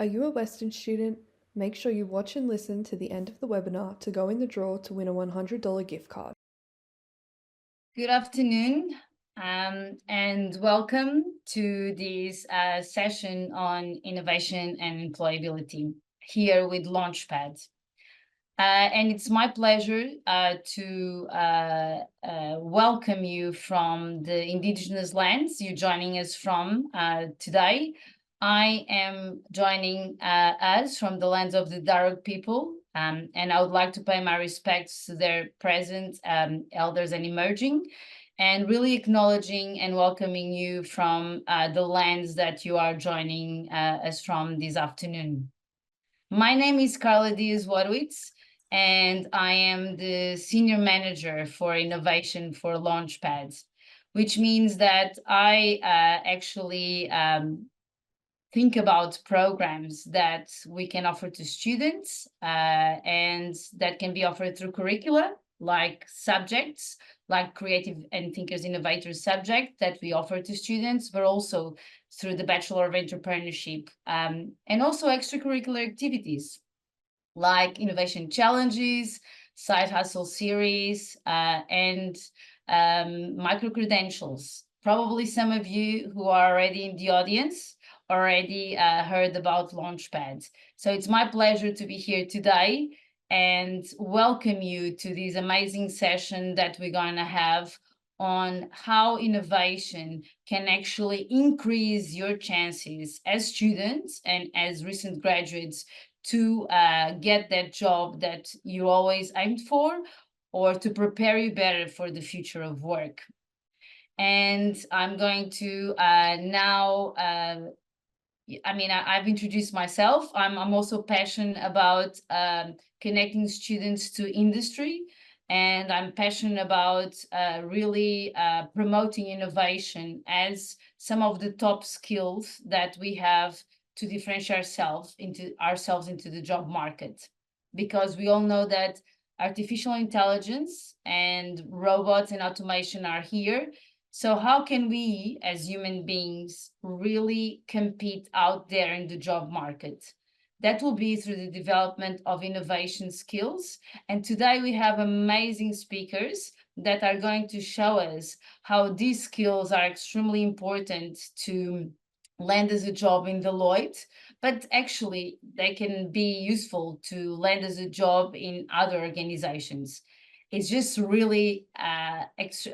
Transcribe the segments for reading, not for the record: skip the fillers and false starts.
Are you a Western student? Make sure you watch and listen to the end of the webinar to go in the draw to win a $100 gift card. Good afternoon, and welcome to this session on innovation and employability here with Launchpad. And it's my pleasure to welcome you from the indigenous lands you're joining us from today. I am joining us from the lands of the Darug people, and I would like to pay my respects to their present elders and emerging, and really acknowledging and welcoming you from the lands that you are joining us from this afternoon. My name is Carla Diaz-Wadowitz, and I am the Senior Manager for Innovation for Launchpad, which means that I actually think about programs that we can offer to students and that can be offered through curricula, like subjects, like creative and thinkers innovators subject that we offer to students, but also through the Bachelor of Entrepreneurship, and also extracurricular activities like innovation challenges, side hustle series, and micro credentials. Probably some of you who are already in the audience already heard about Launchpad. So it's my pleasure to be here today and welcome you to this amazing session that we're going to have on how innovation can actually increase your chances as students and as recent graduates to get that job that you always aimed for, or to prepare you better for the future of work. And I'm going to now, I've introduced myself. I'm also passionate about connecting students to industry, and I'm passionate about really promoting innovation as some of the top skills that we have to differentiate ourselves into the job market, because we all know that artificial intelligence and robots and automation are here. So how can we as human beings really compete out there in the job market? That will be through the development of innovation skills. And today we have amazing speakers that are going to show us how these skills are extremely important to land as a job in Deloitte, but actually they can be useful to land as a job in other organizations. It's just really,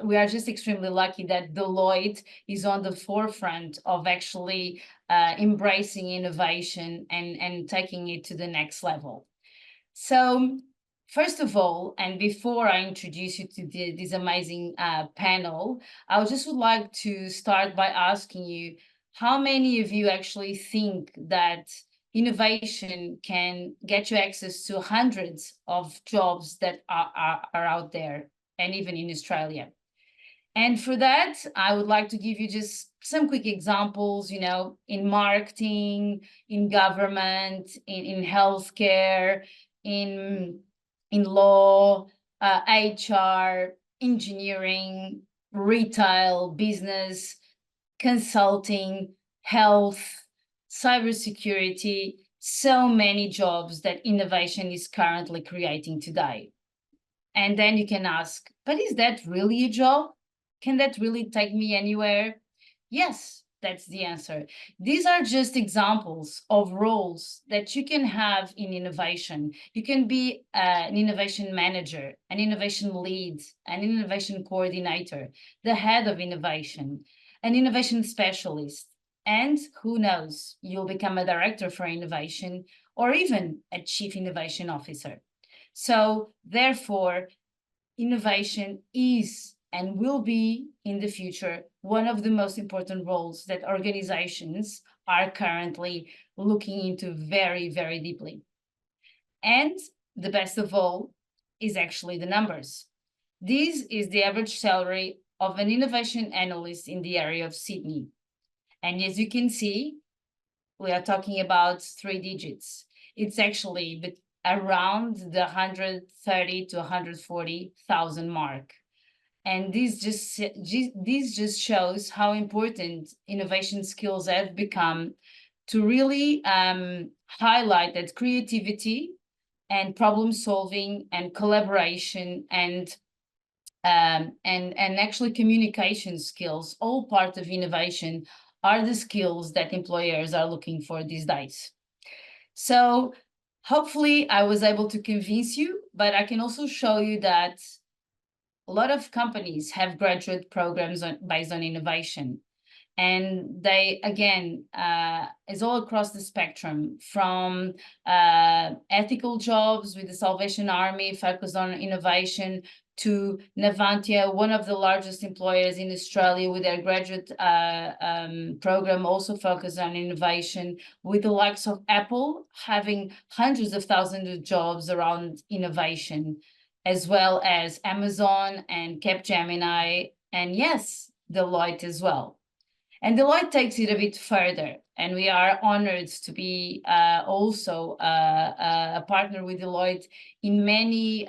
we are just extremely lucky that Deloitte is on the forefront of actually embracing innovation and taking it to the next level. So first of all, and before I introduce you to this amazing panel, I just would like to start by asking you, how many of you actually think that innovation can get you access to hundreds of jobs that are out there, and even in Australia? And for that, I would like to give you just some quick examples, in marketing, in government, in healthcare, in law, HR, engineering, retail, business, consulting, health, cybersecurity, so many jobs that innovation is currently creating today. And then you can ask, but is that really a job? Can that really take me anywhere? Yes, that's the answer. These are just examples of roles that you can have in innovation. You can be an innovation manager, an innovation lead, an innovation coordinator, the head of innovation, an innovation specialist, and who knows, you'll become a director for innovation or even a chief innovation officer. So therefore, innovation is and will be in the future one of the most important roles that organizations are currently looking into very, very deeply. And the best of all is actually the numbers. This is the average salary of an innovation analyst in the area of Sydney. And as you can see, we are talking about 3 digits. It's actually around the 130 to 140,000 mark. And this just shows how important innovation skills have become to really highlight that creativity and problem solving and collaboration and actually communication skills, all part of innovation, are the skills that employers are looking for these days. So hopefully I was able to convince you, but I can also show you that a lot of companies have graduate programs based on innovation. And they, again, is all across the spectrum, from ethical jobs with the Salvation Army focused on innovation, to Navantia, one of the largest employers in Australia, with their graduate program also focused on innovation, with the likes of Apple having hundreds of thousands of jobs around innovation, as well as Amazon and Capgemini, and yes, Deloitte as well. And Deloitte takes it a bit further, and we are honored to be also a partner with Deloitte in many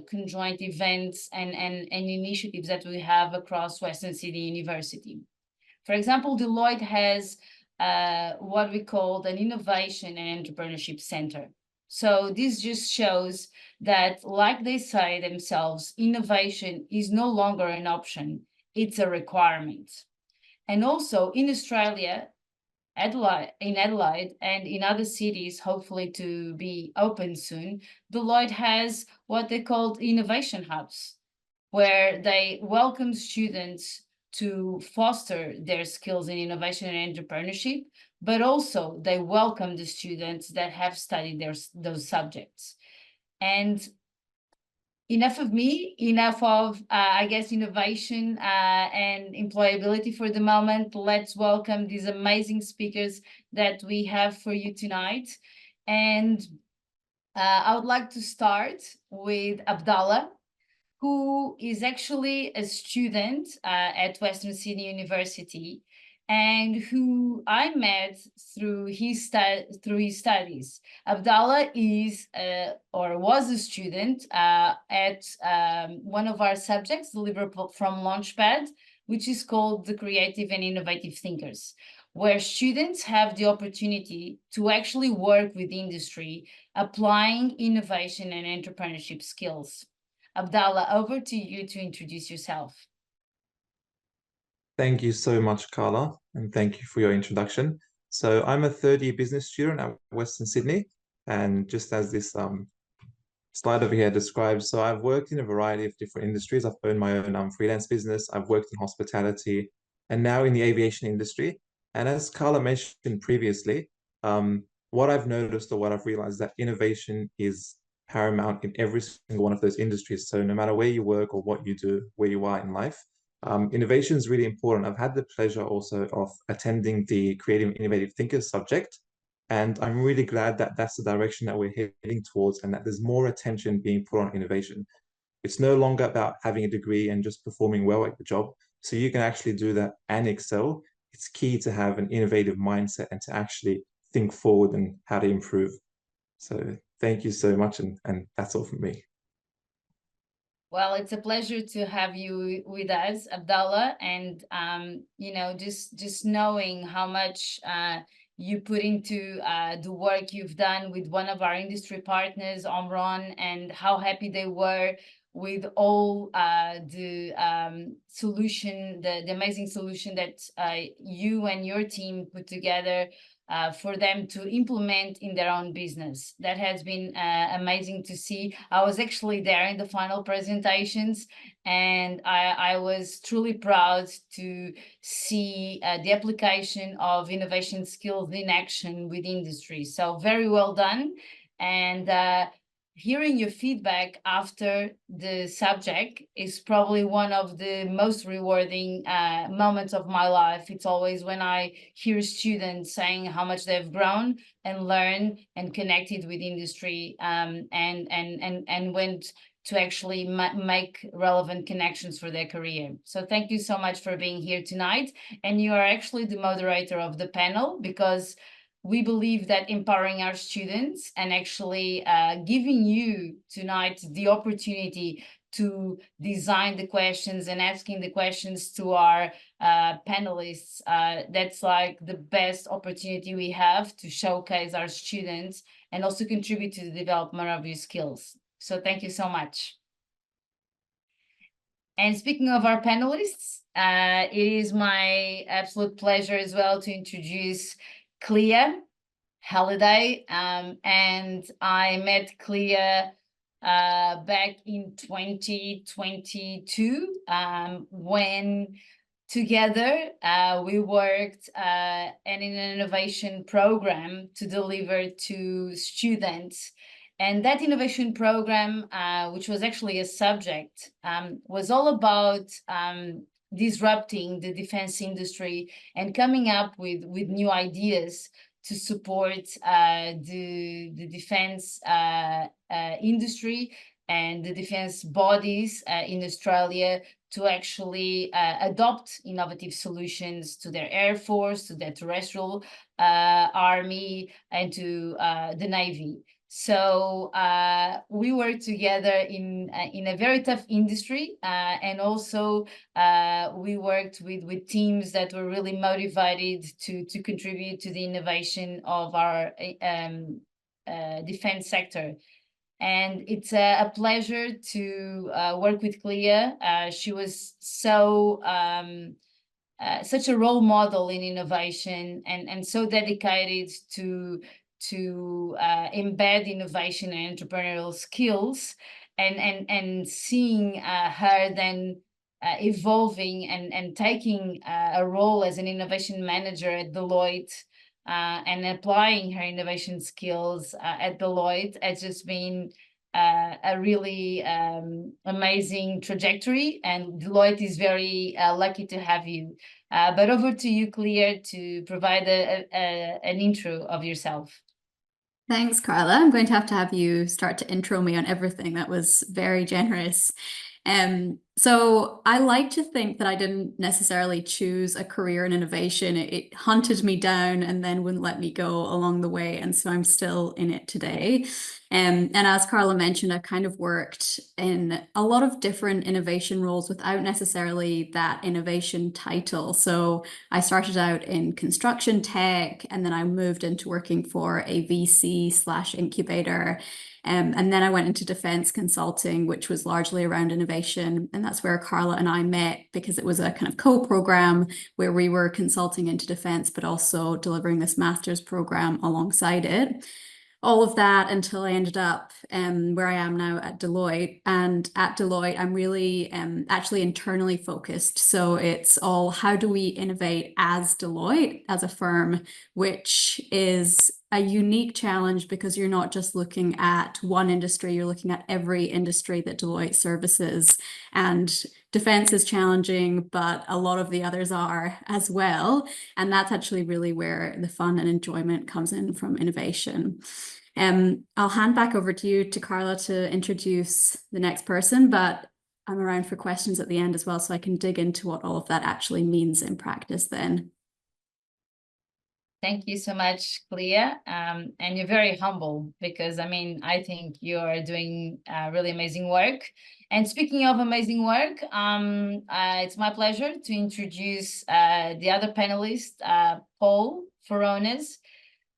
conjoint events and initiatives that we have across Western Sydney University. For example, Deloitte has what we call an Innovation and Entrepreneurship Center. So this just shows that, like they say themselves, innovation is no longer an option, it's a requirement. And also in Australia, in Adelaide and in other cities, hopefully to be open soon, Deloitte has what they call innovation hubs, where they welcome students to foster their skills in innovation and entrepreneurship, but also they welcome the students that have studied those subjects. And enough of me, enough of, I guess, innovation and employability for the moment. Let's welcome these amazing speakers that we have for you tonight. And I would like to start with Abdallah, who is actually a student at Western Sydney University, and who I met through his studies. Abdallah is or was a student at one of our subjects delivered from Launchpad, which is called the Creative and Innovative Thinkers, where students have the opportunity to actually work with industry, applying innovation and entrepreneurship skills. Abdallah, over to you to introduce yourself. Thank you so much, Carla, and thank you for your introduction. So I'm a third-year business student at Western Sydney, and just as this slide over here describes, so I've worked in a variety of different industries. I've owned my own freelance business. I've worked in hospitality, and now in the aviation industry. And as Carla mentioned previously, what I've noticed or what I've realized that innovation is paramount in every single one of those industries. So no matter where you work or what you do, where you are in life, innovation is really important. I've had the pleasure also of attending the Creative and Innovative Thinkers subject, and I'm really glad that that's the direction that we're heading towards and that there's more attention being put on innovation. It's no longer about having a degree and just performing well at the job. So you can actually do that and excel. It's key to have an innovative mindset and to actually think forward and how to improve. So thank you so much. And that's all from me. Well, it's a pleasure to have you with us, Abdallah, and just knowing how much you put into the work you've done with one of our industry partners, Omron, and how happy they were with all the solution, the amazing solution that you and your team put together for them to implement in their own business. That has been amazing to see. I was actually there in the final presentations, and I was truly proud to see the application of innovation skills in action with industry. So very well done. And hearing your feedback after the subject is probably one of the most rewarding moments of my life. It's always when I hear students saying how much they've grown and learned and connected with industry and went to actually make relevant connections for their career. So thank you so much for being here tonight. And you are actually the moderator of the panel, because we believe that empowering our students and actually giving you tonight the opportunity to design the questions and asking the questions to our panelists. That's like the best opportunity we have to showcase our students and also contribute to the development of your skills. So thank you so much. And speaking of our panelists, it is my absolute pleasure as well to introduce Clea Halliday. And I met Clea back in 2022 when together we worked in an innovation program to deliver to students. And that innovation program, which was actually a subject, was all about disrupting the defense industry and coming up with new ideas to support the defense industry and the defense bodies in Australia to actually adopt innovative solutions to their Air Force, to their terrestrial army, and to the Navy. So we worked together in a very tough industry, and also we worked with teams that were really motivated to contribute to the innovation of our defense sector. And it's a pleasure to work with Clea. She was so such a role model in innovation and so dedicated to embed innovation and entrepreneurial skills, and seeing her then evolving and taking a role as an innovation manager at Deloitte and applying her innovation skills at Deloitte has just been a really amazing trajectory, and Deloitte is very lucky to have you. But over to you, Clea, to provide an intro of yourself. Thanks, Carla. I'm going to have you start to intro me on everything. That was very generous. So I like to think that I didn't necessarily choose a career in innovation. It hunted me down and then wouldn't let me go along the way. And so I'm still in it today. And as Carla mentioned, I've kind of worked in a lot of different innovation roles without necessarily that innovation title. So I started out in construction tech, and then I moved into working for a VC/incubator. And then I went into defense consulting, which was largely around innovation. And that's where Carla and I met, because it was a kind of co-program where we were consulting into defense, but also delivering this master's program alongside it. All of that until I ended up where I am now at Deloitte. And at Deloitte, I'm really actually internally focused. So it's all, how do we innovate as Deloitte, as a firm, which is a unique challenge because you're not just looking at one industry, you're looking at every industry that Deloitte services. And defense is challenging, but a lot of the others are as well. And that's actually really where the fun and enjoyment comes in from innovation. I'll hand back over to you, to Carla, to introduce the next person, but I'm around for questions at the end as well, so I can dig into what all of that actually means in practice then. Thank you so much, Clea. And you're very humble, because, I mean, I think you're doing really amazing work. And speaking of amazing work, it's my pleasure to introduce the other panelist, Paul Forones,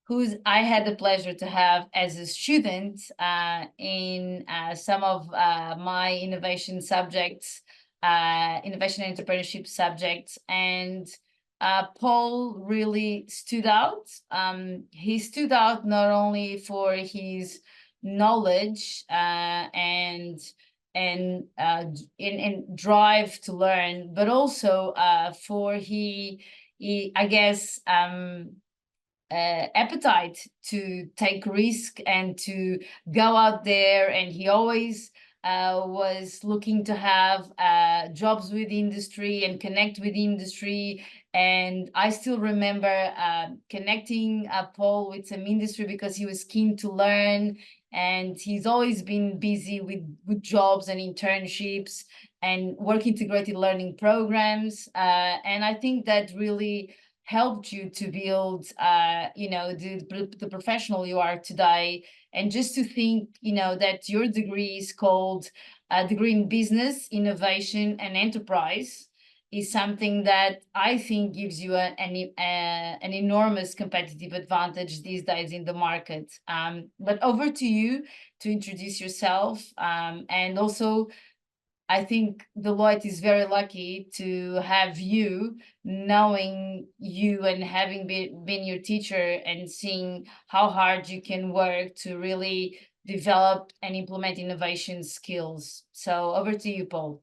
who I had the pleasure to have as a student in some of my innovation subjects, innovation and entrepreneurship subjects. And Paul really stood out. He stood out not only for his knowledge and drive to learn, but also for he I guess appetite to take risk and to go out there. And he always was looking to have jobs with industry and connect with industry. And I still remember connecting Paul with some industry because he was keen to learn, and he's always been busy with jobs and internships and work integrated learning programs. And I think that really helped you to build, the professional you are today. And just to think, that your degree is called a degree in business, innovation, and enterprise is something that I think gives you an enormous competitive advantage these days in the market. But over to you to introduce yourself. And also, I think Deloitte is very lucky to have you, knowing you and having been your teacher and seeing how hard you can work to really develop and implement innovation skills. So over to you, Paul.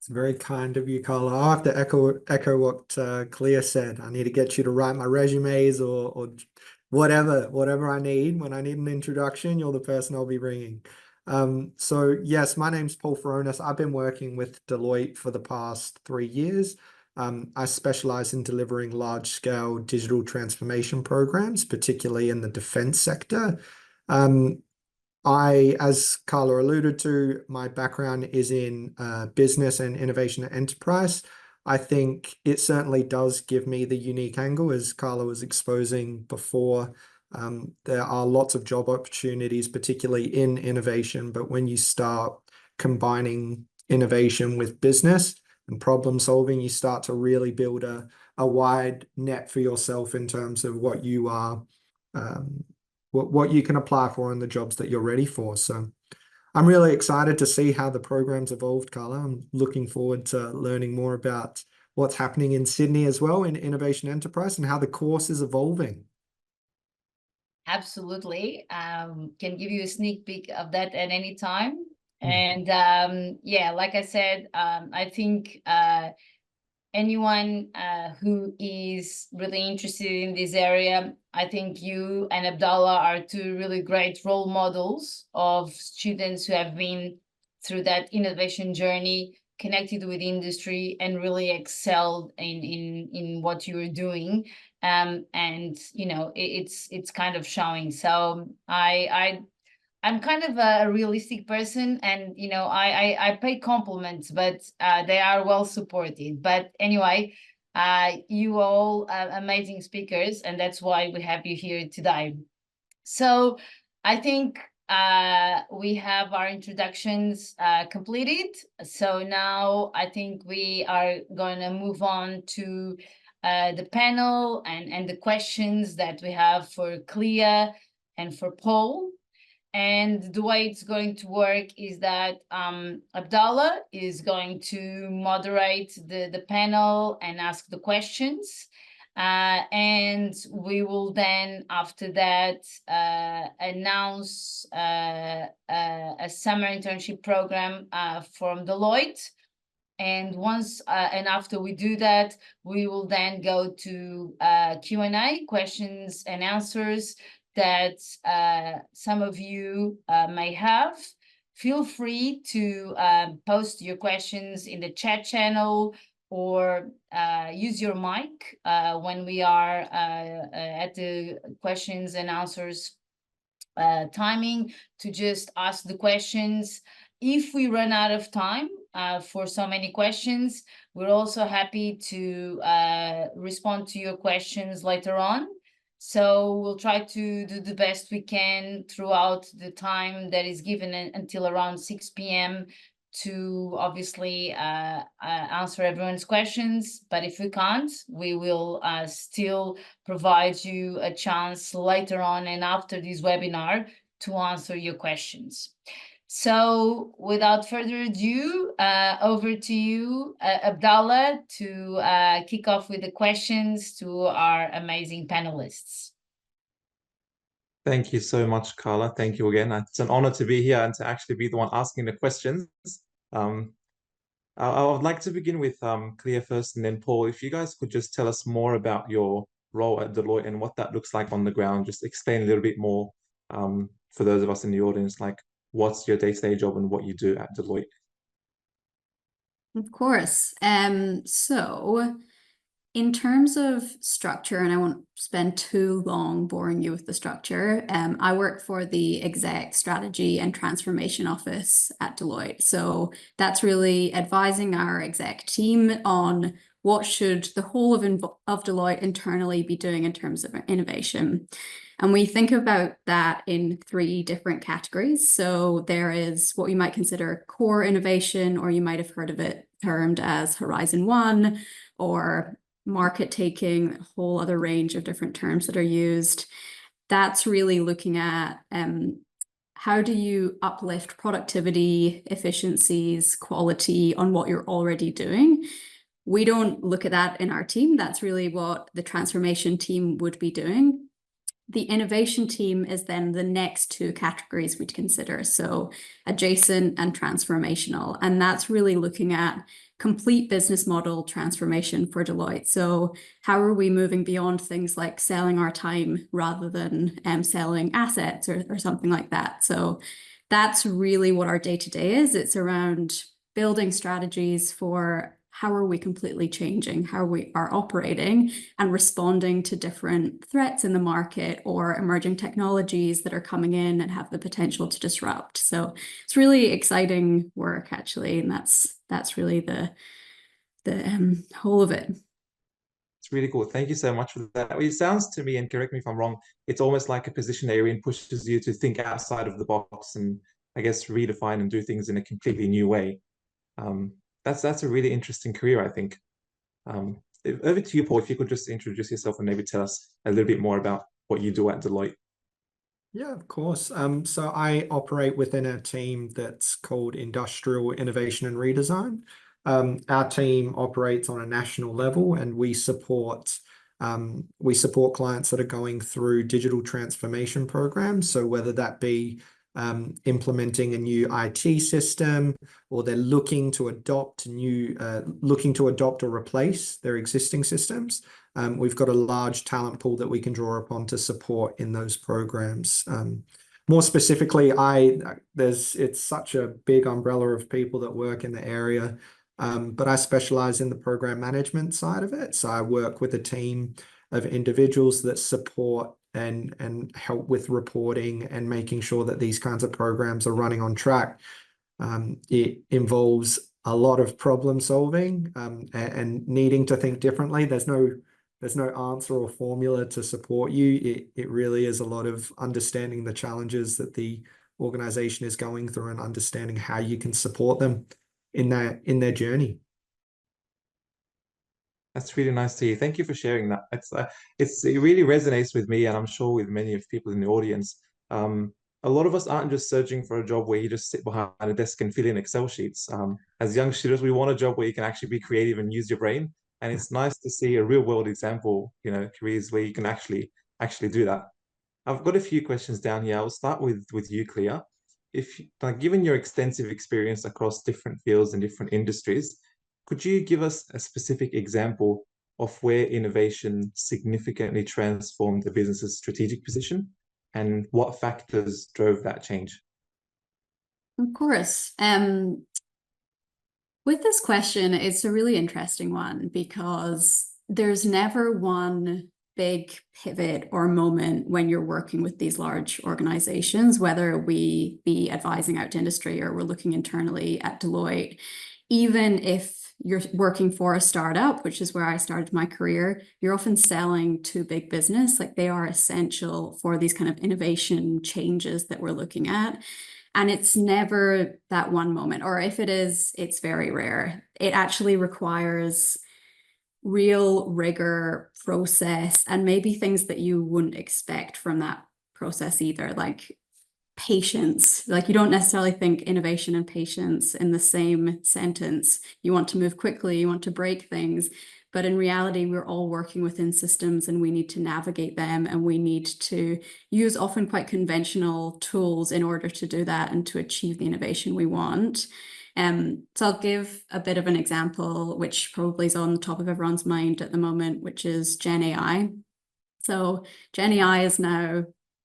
It's very kind of you, Carla. I'll have to echo what Clea said. I need to get you to write my resumes or whatever I need. When I need an introduction, you're the person I'll be ringing. So yes, my name's Paul Feronis. I've been working with Deloitte for the past 3 years. I specialize in delivering large-scale digital transformation programs, particularly in the defense sector. As Carla alluded to, my background is in business and innovation and enterprise. I think it certainly does give me the unique angle, as Carla was exposing before. There are lots of job opportunities, particularly in innovation, but when you start combining innovation with business and problem solving, you start to really build a wide net for yourself in terms of what you are what you can apply for in the jobs that you're ready for. So I'm really excited to see how the program's evolved, Carla. I'm looking forward to learning more about what's happening in Sydney as well in Innovation Enterprise and how the course is evolving. Absolutely. Can give you a sneak peek of that at any time. And like I said, I think anyone who is really interested in this area, I think you and Abdallah are two really great role models of students who have been through that innovation journey, connected with industry, and really excelled in what you are doing. And it's kind of showing. So I'm kind of a realistic person, and I pay compliments, but they are well supported. But anyway, you all are amazing speakers, and that's why we have you here today. So I think we have our introductions completed. So now I think we are going to move on to the panel and the questions that we have for Clea and for Paul. And the way it's going to work is that Abdallah is going to moderate the panel and ask the questions. And we will then, after that, announce a summer internship program from Deloitte. And after we do that, we will then go to Q&A, questions and answers, that some of you may have. Feel free to post your questions in the chat channel or use your mic when we are at the questions and answers timing to just ask the questions. If we run out of time for so many questions, we're also happy to respond to your questions later on. So we'll try to do the best we can throughout the time that is given until around 6 p.m. to obviously answer everyone's questions. But if we can't, we will still provide you a chance later on and after this webinar to answer your questions. So without further ado, over to you, Abdallah, to kick off with the questions to our amazing panelists. Thank you so much, Carla. Thank you again. It's an honor to be here and to actually be the one asking the questions. I would like to begin with Clea first and then Paul. If you guys could just tell us more about your role at Deloitte and what that looks like on the ground, just explain a little bit more for those of us in the audience, like what's your day-to-day job and what you do at Deloitte? Of course. So in terms of structure, and I won't spend too long boring you with the structure, I work for the Exec Strategy and Transformation Office at Deloitte. So that's really advising our exec team on what should the whole of Deloitte internally be doing in terms of innovation? And we think about that in 3 different categories. So there is what you might consider core innovation, or you might have heard of it termed as Horizon 1, or market taking, a whole other range of different terms that are used. That's really looking at how do you uplift productivity, efficiencies, quality on what you're already doing. We don't look at that in our team. That's really what the transformation team would be doing. The innovation team is then the next 2 categories we'd consider, so adjacent and transformational. And that's really looking at complete business model transformation for Deloitte. So how are we moving beyond things like selling our time rather than selling assets or something like that? So that's really what our day-to-day is. It's around building strategies for how are we completely changing how we are operating and responding to different threats in the market or emerging technologies that are coming in and have the potential to disrupt. So it's really exciting work, actually, and that's really the whole of it. It's really cool. Thank you so much for that. It sounds to me, and correct me if I'm wrong, it's almost like a position that you're in pushes you to think outside of the box and I guess redefine and do things in a completely new way. That's a really interesting career, I think. Over to you, Paul, if you could just introduce yourself and maybe tell us a little bit more about what you do at Deloitte. Yeah, of course. So I operate within a team that's called Industrial Innovation and Redesign. Our team operates on a national level, and we support clients that are going through digital transformation programs. So whether that be implementing a new IT system, or they're looking to adopt or replace their existing systems. We've got a large talent pool that we can draw upon to support in those programs. More specifically, it's such a big umbrella of people that work in the area, but I specialize in the program management side of it. So I work with a team of individuals that support and help with reporting and making sure that these kinds of programs are running on track. It involves a lot of problem solving and needing to think differently. There's no answer or formula to support you. It really is a lot of understanding the challenges that the organization is going through and understanding how you can support them in their journey. That's really nice to hear. Thank you for sharing that. It really resonates with me, and I'm sure with many of people in the audience. A lot of us aren't just searching for a job where you just sit behind a desk and fill in Excel sheets. As young students, we want a job where you can actually be creative and use your brain. And it's nice to see a real world example, careers where you can actually do that. I've got a few questions down here. I'll start with you, Clea. Given your extensive experience across different fields and different industries, could you give us a specific example of where innovation significantly transformed the business's strategic position and what factors drove that change? Of course. With this question, it's a really interesting one because there's never one big pivot or moment when you're working with these large organizations, whether we be advising out to industry or we're looking internally at Deloitte. Even if you're working for a startup, which is where I started my career, you're often selling to big business. Like, they are essential for these kind of innovation changes that we're looking at. And it's never that one moment, or if it is, it's very rare. It actually requires real rigor, process, and maybe things that you wouldn't expect from that process either, like patience. Like, you don't necessarily think innovation and patience in the same sentence. You want to move quickly, you want to break things, but in reality, we're all working within systems and we need to navigate them, and we need to use often quite conventional tools in order to do that and to achieve the innovation we want. So I'll give a bit of an example, which probably is on the top of everyone's mind at the moment, which is Gen AI. So Gen AI is now,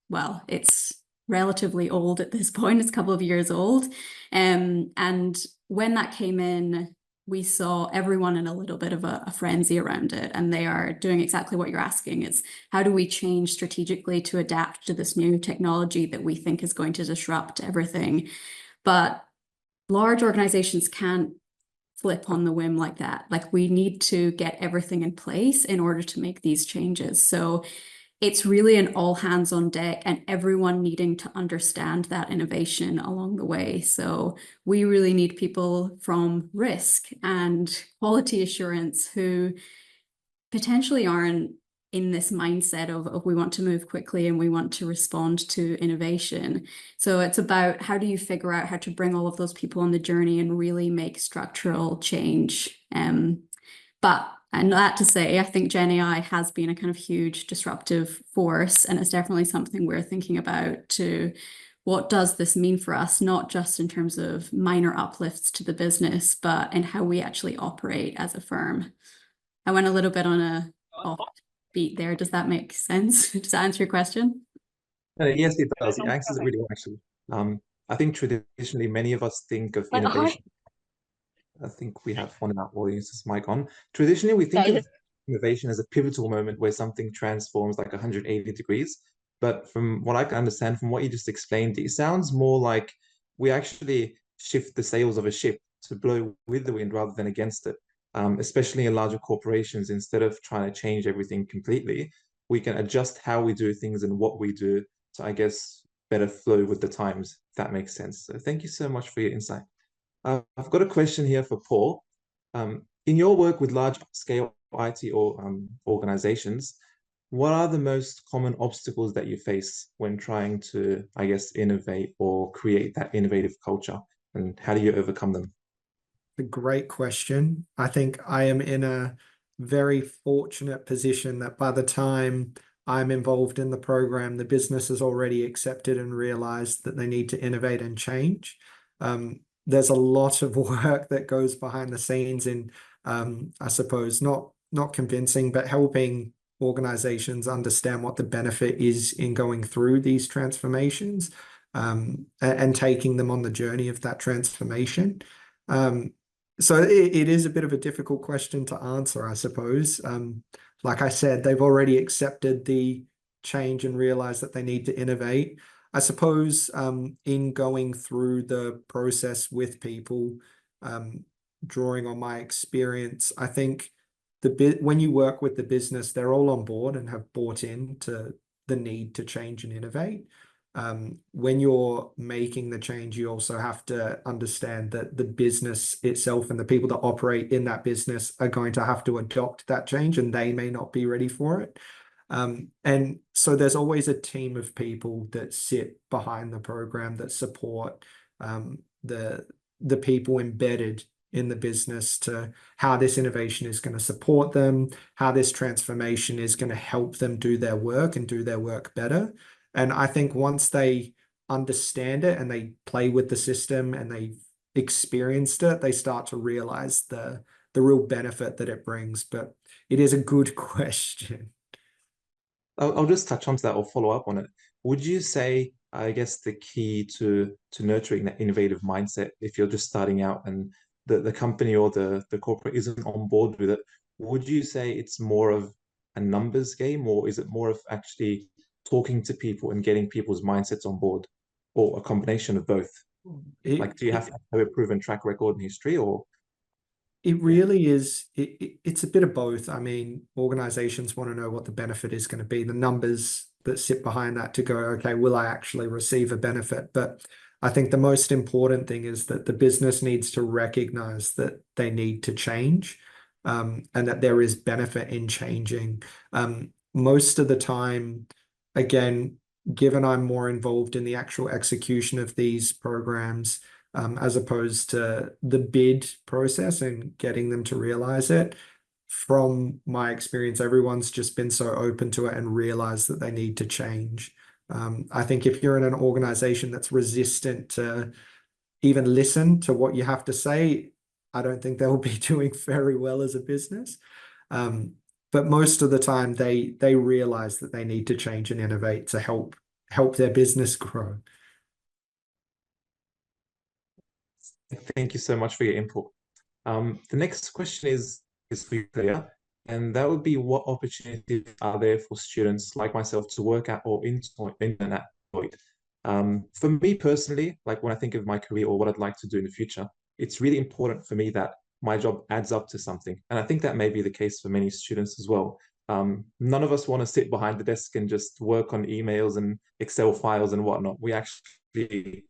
well, it's relatively old at this point. It's a couple of years old. And when that came in, we saw everyone in a little bit of a frenzy around it. And they are doing exactly what you're asking. It's how do we change strategically to adapt to this new technology that we think is going to disrupt everything? But large organizations can't flip on the whim like that. Like we need to get everything in place in order to make these changes. So it's really an all hands on deck and everyone needing to understand that innovation along the way. So we really need people from risk and quality assurance who potentially aren't in this mindset of we want to move quickly and we want to respond to innovation. So it's about how do you figure out how to bring all of those people on the journey and really make structural change. And that to say, I think Gen AI has been a kind of huge disruptive force, and it's definitely something we're thinking about to what does this mean for us, not just in terms of minor uplifts to the business, but in how we actually operate as a firm. I went a little bit on a offbeat there. Does that make sense? Does that answer your question? Yes, it does. It answers it really well, actually. I think traditionally many of us think of innovation. I think we have one in our audience's mic on. Traditionally, we think of innovation as a pivotal moment where something transforms like 180 degrees. But from what I can understand, from what you just explained, it sounds more like we actually shift the sails of a ship to blow with the wind rather than against it. Especially in larger corporations, instead of trying to change everything completely, we can adjust how we do things and what we do to, I guess, better flow with the times, if that makes sense. So thank you so much for your insight. I've got a question here for Paul. In your work with large-scale IT or organizations, what are the most common obstacles that you face when trying to, I guess, innovate or create that innovative culture, and how do you overcome them? A great question. I think I am in a very fortunate position that by the time I'm involved in the program, the business has already accepted and realized that they need to innovate and change. There's a lot of work that goes behind the scenes in, I suppose, not convincing, but helping organizations understand what the benefit is in going through these transformations, and taking them on the journey of that transformation. So it is a bit of a difficult question to answer, I suppose. Like I said, they've already accepted the change and realized that they need to innovate. I suppose in going through the process with people, drawing on my experience, I think when you work with the business, they're all on board and have bought into the need to change and innovate. When you're making the change, you also have to understand that the business itself and the people that operate in that business are going to have to adopt that change, and they may not be ready for it. And so there's always a team of people that sit behind the program that support the people embedded in the business to how this innovation is going to support them, how this transformation is going to help them do their work and do their work better. And I think once they understand it and they play with the system and they've experienced it, they start to realize the real benefit that it brings. But it is a good question. I'll just touch on that or follow up on it. Would you say, I guess, the key to nurturing that innovative mindset, if you're just starting out and the company or the corporate isn't on board with it, would you say it's more of a numbers game, or is it more of actually talking to people and getting people's mindsets on board, or a combination of both? Like, do you have to have a proven track record in history, or? It really is. It's a bit of both. I mean, organizations want to know what the benefit is going to be, the numbers that sit behind that to go, okay, will I actually receive a benefit? But I think the most important thing is that the business needs to recognize that they need to change, and that there is benefit in changing. Most of the time, again, given I'm more involved in the actual execution of these programs, as opposed to the bid process and getting them to realize it. From my experience, everyone's just been so open to it and realized that they need to change. I think if you're in an organization that's resistant to even listen to what you have to say, I don't think they'll be doing very well as a business. But most of the time, they realize that they need to change and innovate to help their business grow. Thank you so much for your input. The next question is for you, Claire, and that would be, what opportunities are there for students like myself to work at or intern at Deloitte? For me personally, like when I think of my career or what I'd like to do in the future, it's really important for me that my job adds up to something. And I think that may be the case for many students as well. None of us want to sit behind the desk and just work on emails and Excel files and whatnot. We actually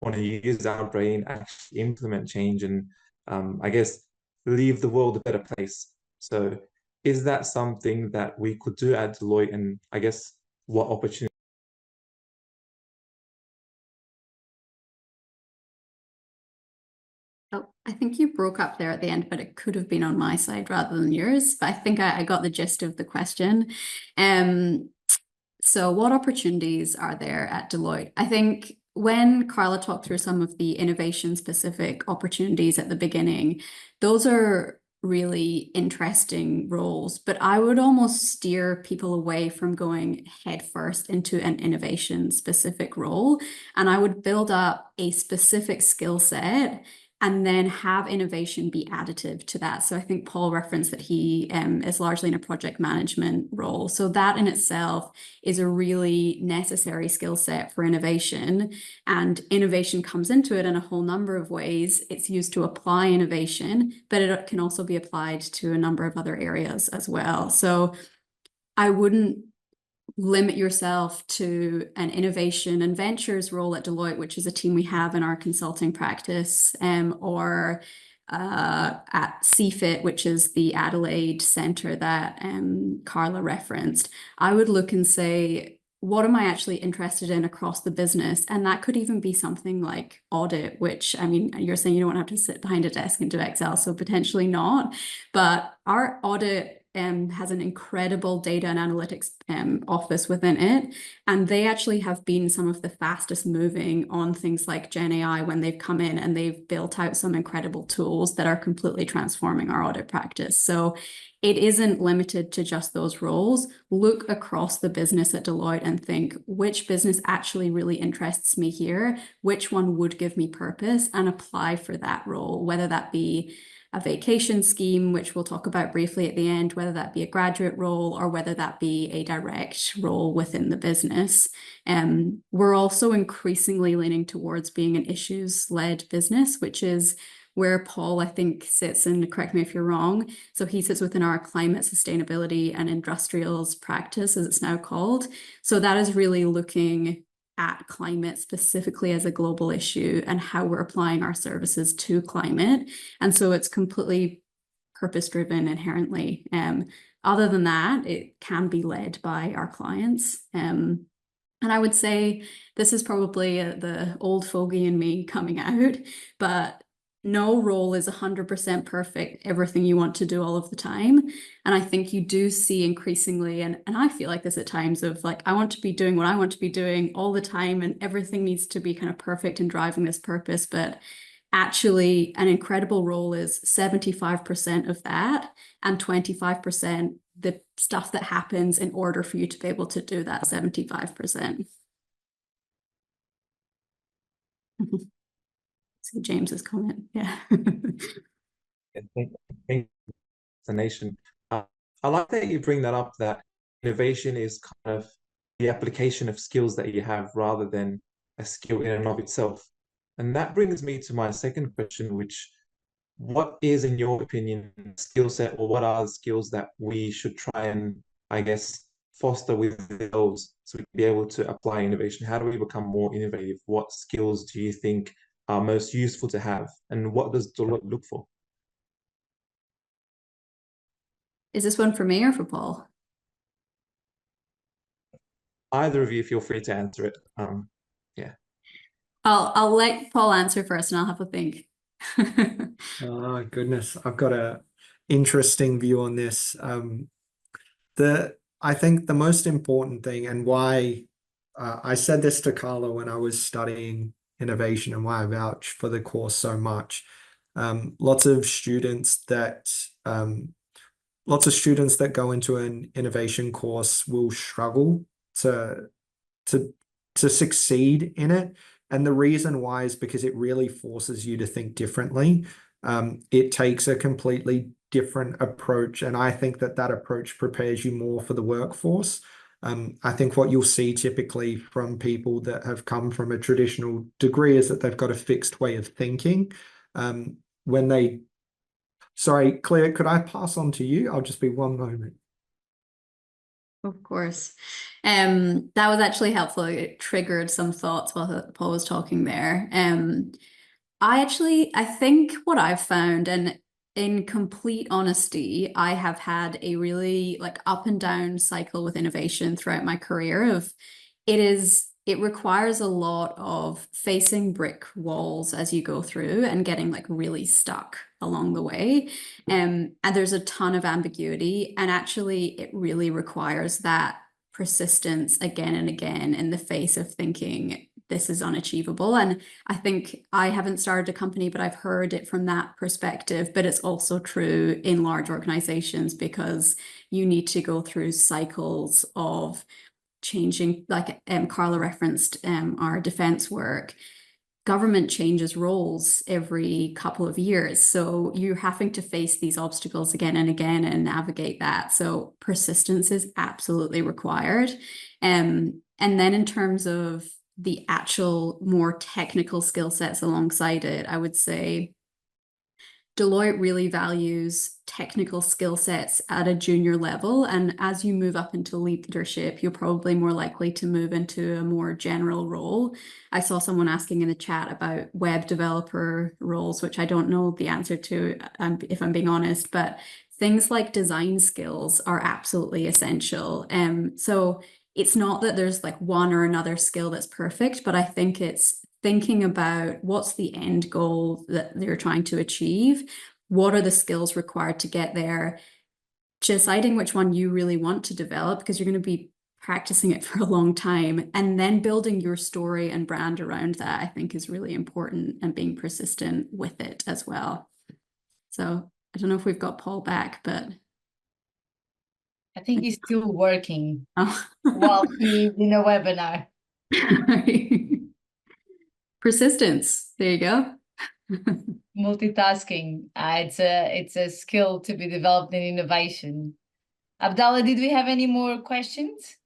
want to use our brain, actually implement change, and I guess leave the world a better place. So is that something that we could do at Deloitte? And I guess what opportunities? Oh, I think you broke up there at the end, but it could have been on my side rather than yours. But I think I got the gist of the question. So what opportunities are there at Deloitte? I think when Carla talked through some of the innovation-specific opportunities at the beginning, those are really interesting roles, but I would almost steer people away from going headfirst into an innovation-specific role. And I would build up a specific skill set and then have innovation be additive to that. So I think Paul referenced that he is largely in a project management role. So that in itself is a really necessary skill set for innovation. And innovation comes into it in a whole number of ways. It's used to apply innovation, but it can also be applied to a number of other areas as well. So I wouldn't limit yourself to an innovation and ventures role at Deloitte, which is a team we have in our consulting practice, or at CFIT, which is the Adelaide Centre that Carla referenced. I would look and say, what am I actually interested in across the business? And that could even be something like audit, which, I mean, you're saying you don't have to sit behind a desk and do Excel, so potentially not. But our audit has an incredible data and analytics office within it. And they actually have been some of the fastest moving on things like Gen AI when they've come in, and they've built out some incredible tools that are completely transforming our audit practice. So it isn't limited to just those roles. Look across the business at Deloitte and think, which business actually really interests me here? Which one would give me purpose? And apply for that role, whether that be a vacation scheme, which we'll talk about briefly at the end, whether that be a graduate role or whether that be a direct role within the business. We're also increasingly leaning towards being an issues-led business, which is where Paul, I think, sits, and correct me if you're wrong. So he sits within our climate, sustainability, and industrials practice, as it's now called. So that is really looking at climate specifically as a global issue and how we're applying our services to climate. And so it's completely purpose-driven inherently. Other than that, it can be led by our clients. And I would say this is probably the old fogey in me coming out, but no role is 100% perfect, everything you want to do all of the time. And I think you do see increasingly, and I feel like this at times, of like, I want to be doing what I want to be doing all the time, and everything needs to be kind of perfect and driving this purpose. But actually, an incredible role is 75% of that, and 25% the stuff that happens in order for you to be able to do that 75%. See James's comment. Yeah. Explanation. I like that you bring that up, that innovation is kind of the application of skills that you have rather than a skill in and of itself. And that brings me to my second question, which, what is, in your opinion, skill set, or what are the skills that we should try and, I guess, foster within those so we can be able to apply innovation? How do we become more innovative? What skills do you think are most useful to have? And what does Deloitte look for? Is this one for me or for Paul? Either of you feel free to answer it. Yeah. I'll let Paul answer first and I'll have a think. Oh goodness, I've got a interesting view on this. I think the most important thing, and why I said this to Carla when I was studying innovation, and why I vouch for the course so much. Lots of students that go into an innovation course will struggle to succeed in it. And the reason why is because it really forces you to think differently. It takes a completely different approach, and I think that approach prepares you more for the workforce. I think what you'll see typically from people that have come from a traditional degree is that they've got a fixed way of thinking. When they Sorry, Claire, could I pass on to you? I'll just be one moment. Of course. That was actually helpful. It triggered some thoughts while Paul was talking there. I think what I've found, and in complete honesty, I have had a really like up and down cycle with innovation throughout my career of it requires a lot of facing brick walls as you go through and getting like really stuck along the way. And there's a ton of ambiguity, and actually it really requires that persistence again and again in the face of thinking this is unachievable. And I think I haven't started a company, but I've heard it from that perspective. But it's also true in large organizations because you need to go through cycles of changing, like Carla referenced our defense work. Government changes roles every couple of years. So you're having to face these obstacles again and again and navigate that. So persistence is absolutely required. And then in terms of the actual more technical skill sets alongside it, I would say Deloitte really values technical skill sets at a junior level. And as you move up into leadership, you're probably more likely to move into a more general role. I saw someone asking in the chat about web developer roles, which I don't know the answer to, if I'm being honest, but things like design skills are absolutely essential. So it's not that there's like one or another skill that's perfect, but I think it's thinking about what's the end goal that they're trying to achieve, what are the skills required to get there, deciding which one you really want to develop because you're going to be practicing it for a long time, and then building your story and brand around that, I think is really important, and being persistent with it as well. So I don't know if we've got Paul back, but I think he's still working oh. while he's in a webinar. Persistence. There you go. Multitasking. It's a skill to be developed in innovation. Abdallah, did we have any more questions?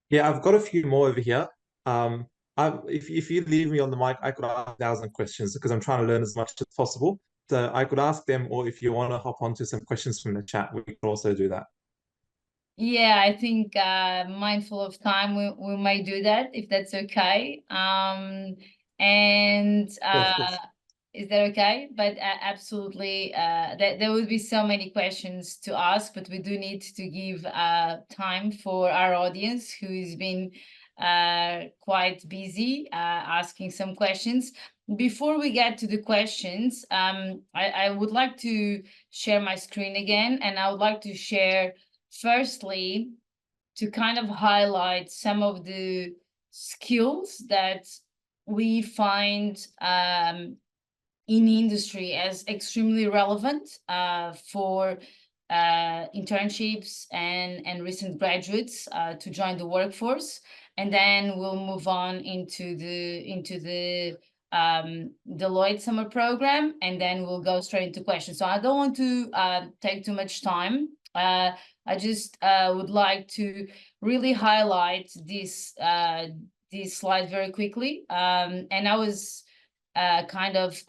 Yeah, I've got a few more over here. If you leave me on the mic, I could ask 1,000 questions because I'm trying to learn as much as possible. So I could ask them, or if you want to hop onto some questions from the chat, we could also do that. Yeah, I think mindful of time, we might do that if that's okay. Yeah, of course. Is that okay? But absolutely, there would be so many questions to ask, but we do need to give time for our audience who has been quite busy asking some questions. Before we get to the questions, I would like to share my screen again, and I would like to share firstly to kind of highlight some of the skills that we find in industry as extremely relevant for internships and recent graduates to join the workforce, and then we'll move on into the Deloitte summer program, and then we'll go straight into questions. So I don't want to take too much time. I just would like to really highlight this slide very quickly, and I was kind of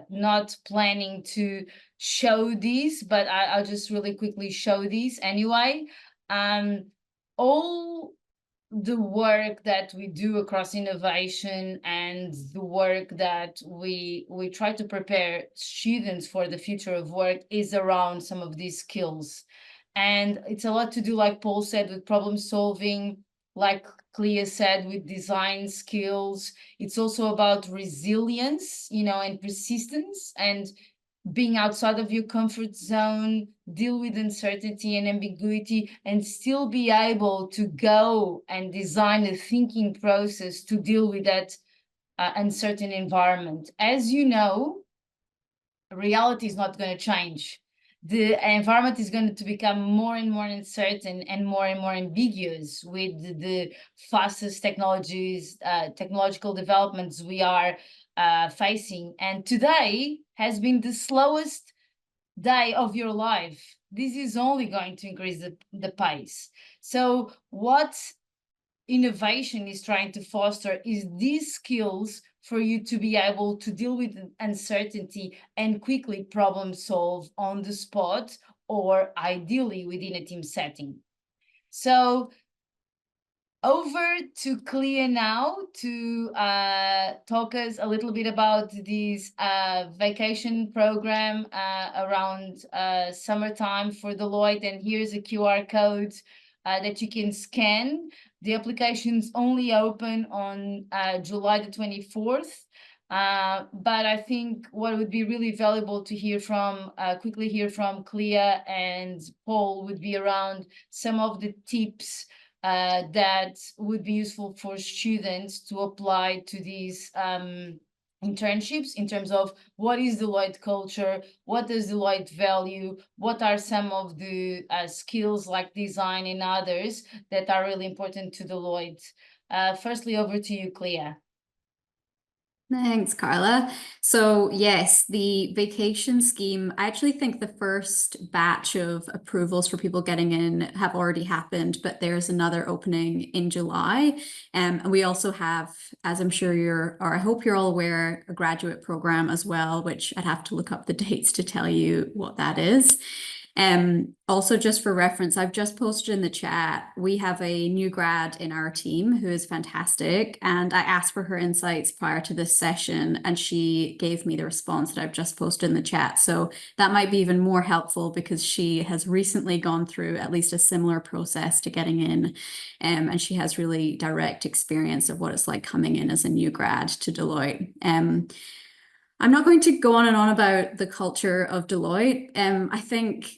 not planning to show these, but I'll just really quickly show these anyway. All the work that we do across innovation and the work that we try to prepare students for the future of work is around some of these skills. And it's a lot to do, like Paul said, with problem solving, like Clea said, with design skills. It's also about resilience, and persistence, and being outside of your comfort zone, deal with uncertainty and ambiguity, and still be able to go and design a thinking process to deal with that uncertain environment. As you know, reality is not going to change. The environment is going to become more and more uncertain and more ambiguous with the fastest technological developments we are facing. And today has been the slowest day of your life. This is only going to increase the pace. So what innovation is trying to foster is these skills for you to be able to deal with uncertainty and quickly problem solve on the spot, or ideally within a team setting. So over to Clea now to talk us a little bit about this vacation program around summertime for Deloitte. And here's a QR code that you can scan. The application's only open on July the 24th. But I think what would be really valuable to hear from, quickly hear from Clea and Paul would be around some of the tips that would be useful for students to apply to these internships in terms of what is Deloitte culture, what does Deloitte value, what are some of the skills like design and others that are really important to Deloitte. Firstly, over to you, Clea. Thanks, Carla. So yes, the vacation scheme, I actually think the first batch of approvals for people getting in have already happened, but there's another opening in July. And we also have, as I'm sure or I hope you're all aware, a graduate program as well, which I'd have to look up the dates to tell you what that is. Also, just for reference, I've just posted in the chat, we have a new grad in our team who is fantastic. And I asked for her insights prior to this session, and she gave me the response that I've just posted in the chat. So that might be even more helpful because she has recently gone through at least a similar process to getting in. And she has really direct experience of what it's like coming in as a new grad to Deloitte. I'm not going to go on and on about the culture of Deloitte. I think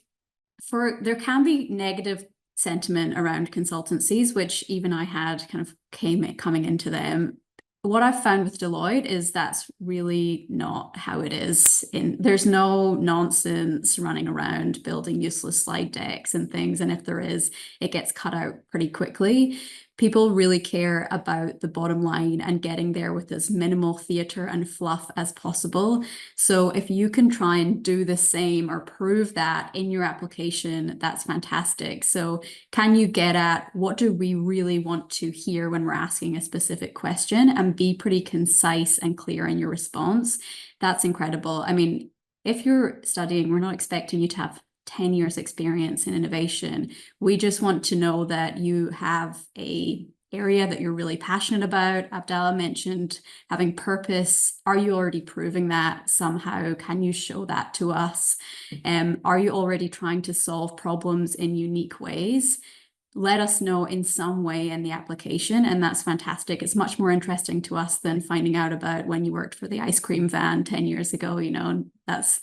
there can be negative sentiment around consultancies, which even I had kind of coming into them. What I've found with Deloitte is that's really not how it is. There's no nonsense running around building useless slide decks and things. And if there is, it gets cut out pretty quickly. People really care about the bottom line and getting there with as minimal theater and fluff as possible. So if you can try and do the same or prove that in your application, that's fantastic. So can you get at what do we really want to hear when we're asking a specific question and be pretty concise and clear in your response? That's incredible. I mean, if you're studying, we're not expecting you to have 10 years experience in innovation. We just want to know that you have a area that you're really passionate about. Abdallah mentioned having purpose. Are you already proving that somehow? Can you show that to us? Are you already trying to solve problems in unique ways? Let us know in some way in the application, and that's fantastic. It's much more interesting to us than finding out about when you worked for the ice cream van 10 years ago, that's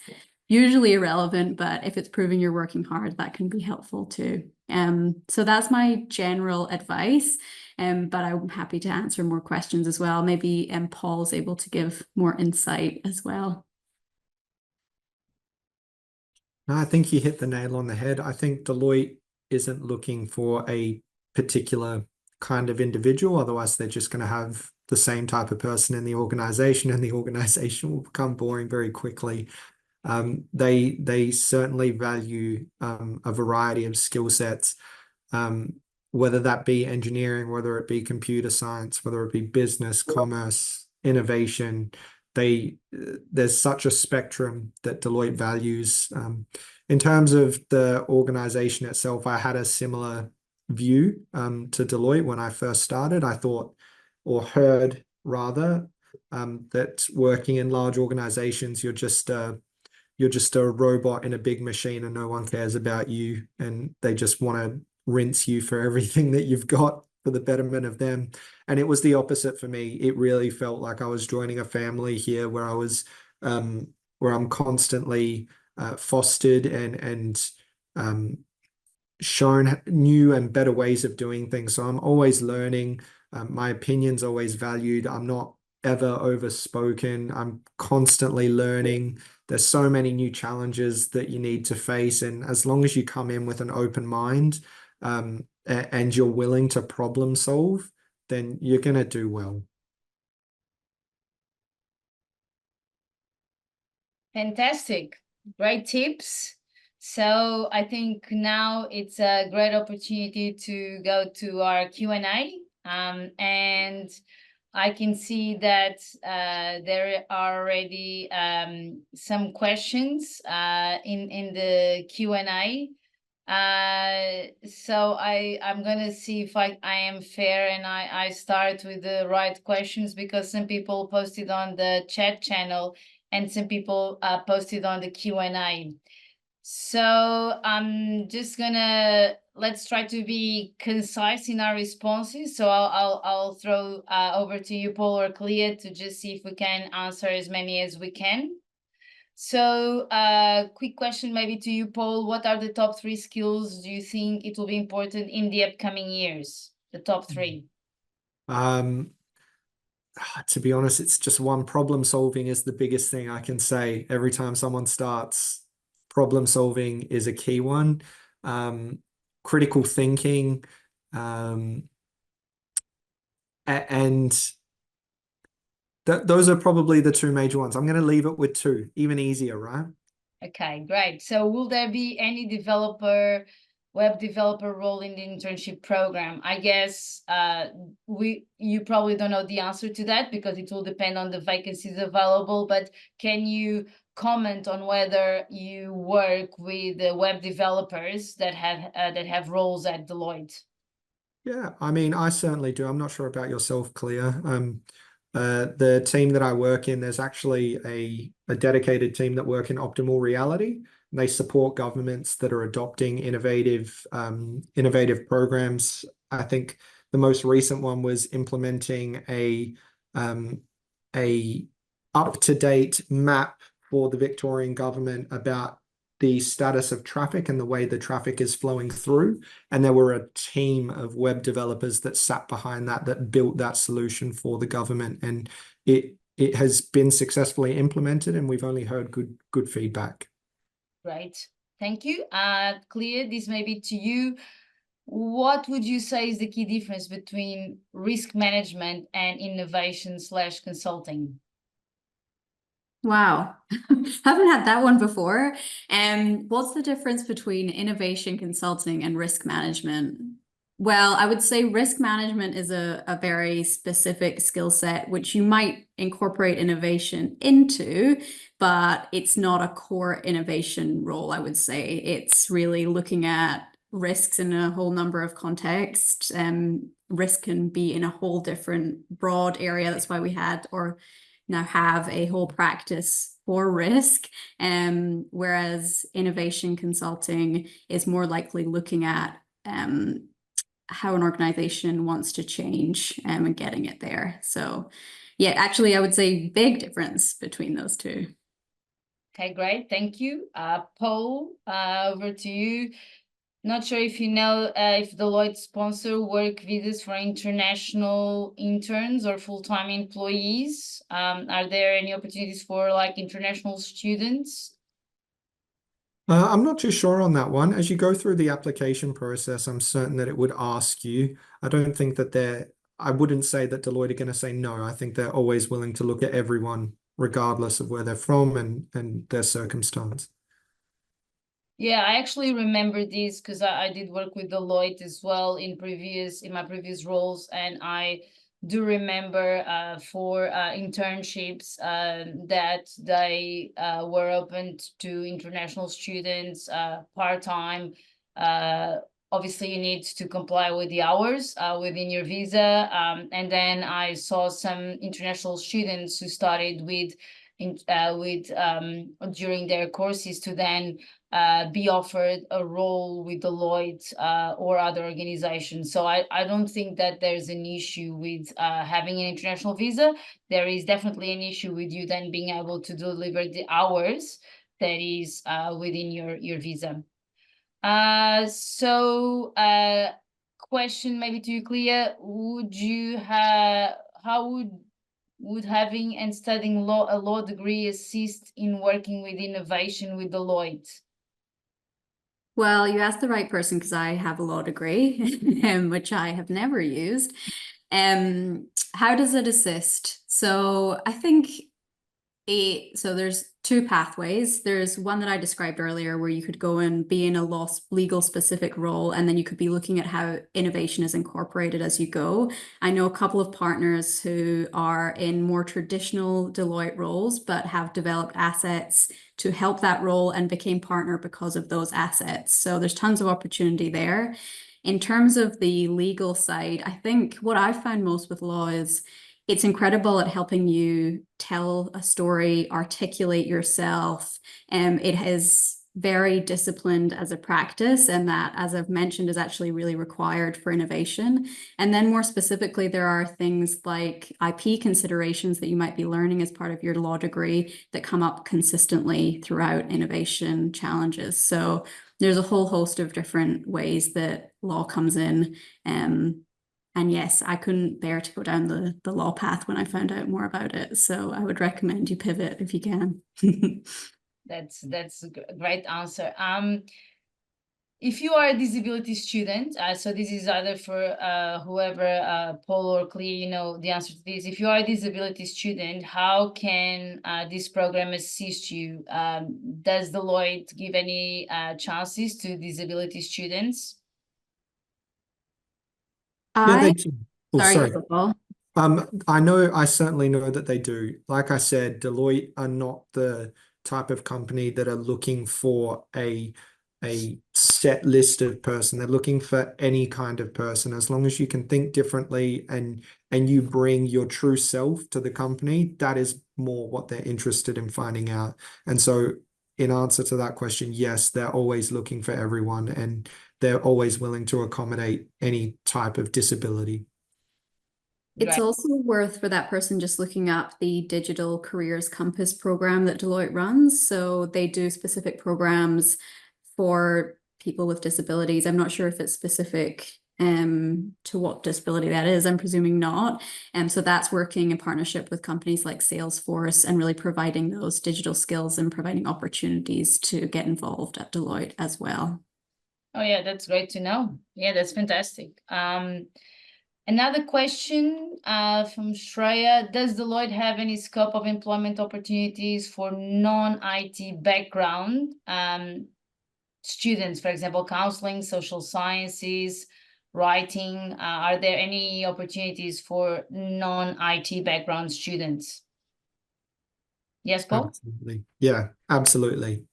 usually irrelevant, but if it's proving you're working hard, that can be helpful too. So that's my general advice, but I'm happy to answer more questions as well. Maybe Paul's able to give more insight as well. No, I think you hit the nail on the head. I think Deloitte isn't looking for a particular kind of individual, otherwise they're just going to have the same type of person in the organization, and the organization will become boring very quickly. They certainly value a variety of skill sets, whether that be engineering, whether it be computer science, whether it be business, commerce, innovation. There's such a spectrum that Deloitte values. In terms of the organization itself, I had a similar view to Deloitte when I first started. I thought, or heard rather, that working in large organizations, you're just a robot in a big machine and no one cares about you, and they just want to rinse you for everything that you've got for the betterment of them. And it was the opposite for me. It really felt like I was joining a family here where I was where I'm constantly fostered and shown new and better ways of doing things. So I'm always learning. My opinion's always valued. I'm not ever overspoken. I'm constantly learning. There's so many new challenges that you need to face. And as long as you come in with an open mind and you're willing to problem solve, then you're going to do well. Fantastic. Great tips. So I think now it's a great opportunity to go to our Q&A. And I can see that there are already some questions in the Q&A. So I'm gonna see if I am fair and I start with the right questions, because some people posted on the chat channel and some people posted on the Q&A. So I'm just gonna, let's try to be concise in our responses. So I'll throw over to you, Paul or Clea, to just see if we can answer as many as we can. So quick question maybe to you, Paul. What are the top 3 skills do you think it will be important in the upcoming years? The top 3. To be honest, it's just one. Problem solving is the biggest thing I can say. Every time someone starts, problem solving is a key one. Critical thinking, and those are probably the 2 major ones. I'm going to leave it with 2, even easier, right? Okay, great. So will there be any web developer role in the internship program? I guess you probably don't know the answer to that, because it will depend on the vacancies available, but can you comment on whether you work with the web developers that have roles at Deloitte? Yeah, I mean, I certainly do. I'm not sure about yourself, Clea. The team that I work in, there's actually a dedicated team that work in optimal reality. They support governments that are adopting innovative programs. I think the most recent one was implementing a up-to-date map for the Victorian government about the status of traffic and the way the traffic is flowing through. And there were a team of web developers that sat behind that built that solution for the government. And it has been successfully implemented, and we've only heard good feedback. Right. Thank you. Clea, this may be to you. What would you say is the key difference between risk management and innovation/consulting? Wow, haven't had that one before. What's the difference between innovation consulting and risk management? Well, I would say risk management is a very specific skill set, which you might incorporate innovation into, but it's not a core innovation role, I would say. It's really looking at risks in a whole number of contexts. Risk can be in a whole different broad area. That's why we now have a whole practice for risk, whereas innovation consulting is more likely looking at how an organization wants to change and getting it there. So yeah, actually, I would say big difference between those 2. Okay, great. Thank you. Paul, over to you. Not sure if you know if Deloitte sponsor work visas for international interns or full-time employees. Are there any opportunities for like international students? I'm not too sure on that one. As you go through the application process, I'm certain that it would ask you. I don't think that I wouldn't say that Deloitte are going to say no. I think they're always willing to look at everyone, regardless of where they're from and their circumstance. Yeah, I actually remember this because I did work with Deloitte as well in my previous roles, and I do remember for internships that they were open to international students part-time. Obviously, you need to comply with the hours within your visa, and then I saw some international students who started during their courses to then be offered a role with Deloitte or other organizations. So I don't think that there's an issue with having an international visa. There is definitely an issue with you then being able to deliver the hours that is within your visa. So question maybe to you, Clea, how would having and studying a law degree assist in working with innovation with Deloitte? Well, you asked the right person, because I have a law degree, which I have never used. How does it assist? So I think So there's two pathways. There's one that I described earlier where you could go and be in a legal specific role, and then you could be looking at how innovation is incorporated as you go. I know a couple of partners who are in more traditional Deloitte roles, but have developed assets to help that role and became partner because of those assets. So there's tons of opportunity there. In terms of the legal side, I think what I've found most with law is it's incredible at helping you tell a story, articulate yourself. It is very disciplined as a practice, and that, as I've mentioned, is actually really required for innovation. And then more specifically, there are things like IP considerations that you might be learning as part of your law degree that come up consistently throughout innovation challenges. So there's a whole host of different ways that law comes in. And yes, I couldn't bear to go down the law path when I found out more about it. So I would recommend you pivot if you can. That's a great answer. If you are a disability student, so this is either for whoever, Paul or Clea, you know the answer to this. If you are a disability student, how can this program assist you? Does Deloitte give any chances to disability students? Yeah, they do. Oh, Sorry, sorry. Paul. I certainly know that they do. Like I said, Deloitte are not the type of company that are looking for a set list of person. They're looking for any kind of person. As long as you can think differently and you bring your true self to the company, that is more what they're interested in finding out. And so in answer to that question, yes, they're always looking for everyone, and they're always willing to accommodate any type of disability. It's Right. also worth for that person just looking up the Digital Careers Compass program that Deloitte runs. So they do specific programs for people with disabilities. I'm not sure if it's specific to what disability that is. I'm presuming not. So that's working in partnership with companies like Salesforce and really providing those digital skills and providing opportunities to get involved at Deloitte as well. Oh yeah, that's great to know. Yeah, that's fantastic. Another question from Shreya: does Deloitte have any scope of employment opportunities for non-IT background students, for example, counseling, social sciences, writing? Are there any opportunities for non-IT background students? Yes, Paul? Absolutely. Yeah, absolutely.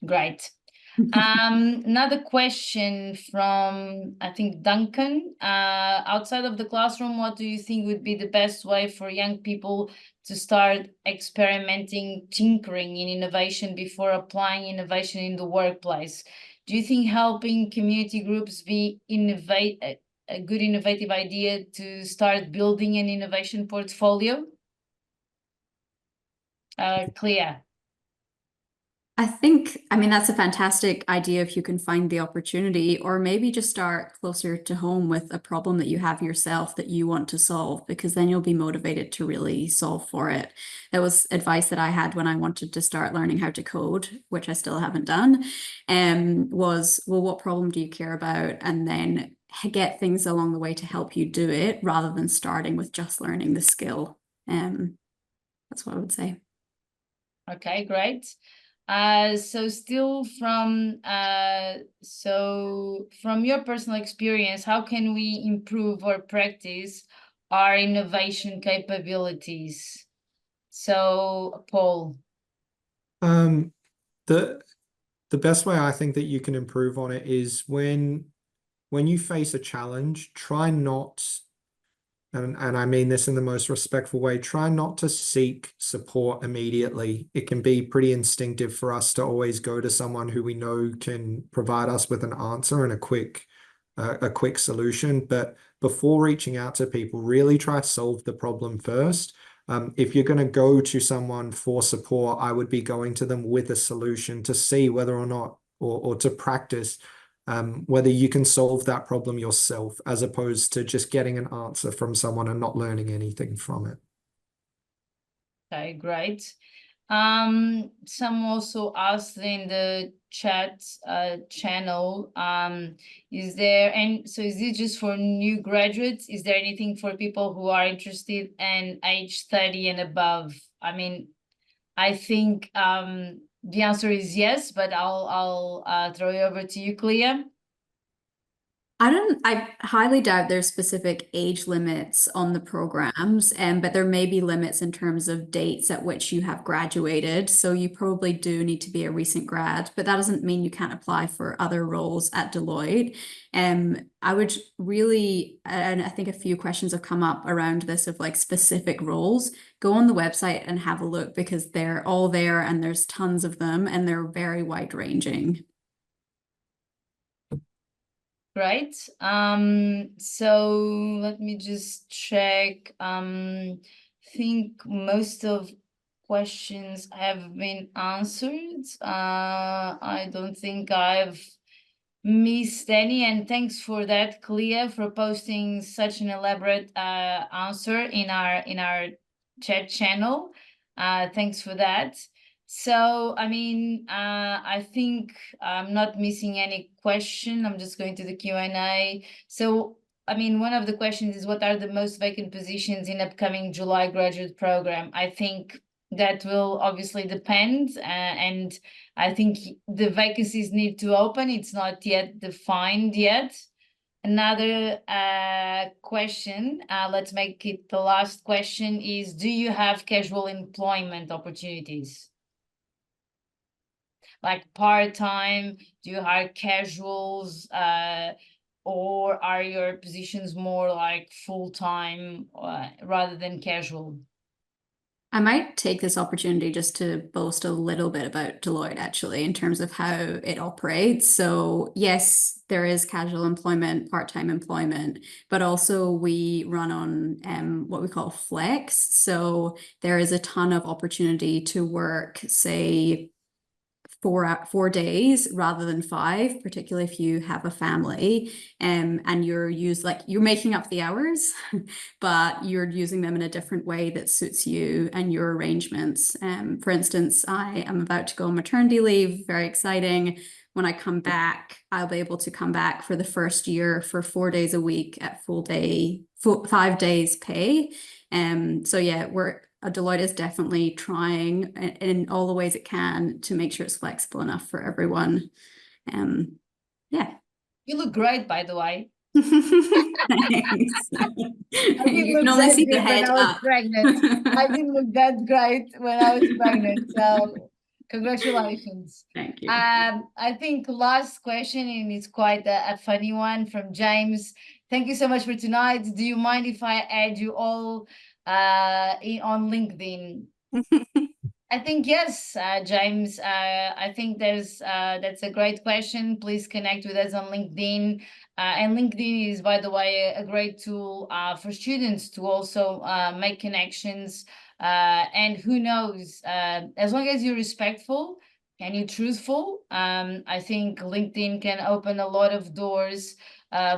Great. Another question from, I think, Duncan. Outside of the classroom, what do you think would be the best way for young people to start experimenting, tinkering in innovation before applying innovation in the workplace? Do you think helping community groups be a good innovative idea to start building an innovation portfolio? Clea. I mean, that's a fantastic idea if you can find the opportunity, or maybe just start closer to home with a problem that you have yourself that you want to solve, because then you'll be motivated to really solve for it. That was advice that I had when I wanted to start learning how to code, which I still haven't done, was, well, what problem do you care about? And then get things along the way to help you do it rather than starting with just learning the skill. That's what I would say. Okay, great. So still from your personal experience, how can we improve or practice our innovation capabilities? So, Paul. The best way I think that you can improve on it is when you face a challenge, try not, and I mean this in the most respectful way, try not to seek support immediately. It can be pretty instinctive for us to always go to someone who we know can provide us with an answer and a quick solution. But before reaching out to people, really try to solve the problem first. If you're going to go to someone for support, I would be going to them with a solution to see whether or not, or to practice whether you can solve that problem yourself, as opposed to just getting an answer from someone and not learning anything from it. Okay, great. Some also asked in the chat channel, is this just for new graduates? Is there anything for people who are interested in age 30 and above? I mean, I think the answer is yes, but I'll throw it over to you, Clea. I highly doubt there's specific age limits on the programs, but there may be limits in terms of dates at which you have graduated. So you probably do need to be a recent grad, but that doesn't mean you can't apply for other roles at Deloitte. I would really, and I think a few questions have come up around this of like specific roles. Go on the website and have a look because they're all there and there's tons of them and they're very wide ranging. Right. So let me just check. Think most of questions have been answered. I don't think I've missed any, and thanks for that, Clea, for posting such an elaborate answer in our chat channel. Thanks for that. So, I mean, I think I'm not missing any question. I'm just going to the Q&A. So, I mean, one of the questions is what are the most vacant positions in upcoming July graduate program? I think that will obviously depend, and I think the vacancies need to open. It's not yet defined yet. Another question, let's make it the last question, is do you have casual employment opportunities? Like part-time, do you hire casuals, or are your positions more like full-time rather than casual? I might take this opportunity just to boast a little bit about Deloitte, actually, in terms of how it operates. So yes, there is casual employment, part-time employment, but also we run on what we call flex. So there is a ton of opportunity to work, say, 4 days rather than 5, particularly if you have a family, and you're making up the hours, but you're using them in a different way that suits you and your arrangements. For instance, I am about to go on maternity leave, very exciting. When I come back, I'll be able to come back for the first year for 4 days a week at 5 days pay. So yeah, Deloitte is definitely trying in all the ways it can to make sure it's flexible enough for everyone. Yeah. You look great, by the way. Thanks. You can only see the head up. Pregnant. I didn't look that great when I was pregnant. So congratulations. Thank you. I think last question, and it's quite a funny one from James. Thank you so much for tonight. Do you mind if I add you all on LinkedIn? I think yes, James. I think that's a great question. Please connect with us on LinkedIn. And LinkedIn is, by the way, a great tool for students to also make connections. And who knows, as long as you're respectful and you're truthful, I think LinkedIn can open a lot of doors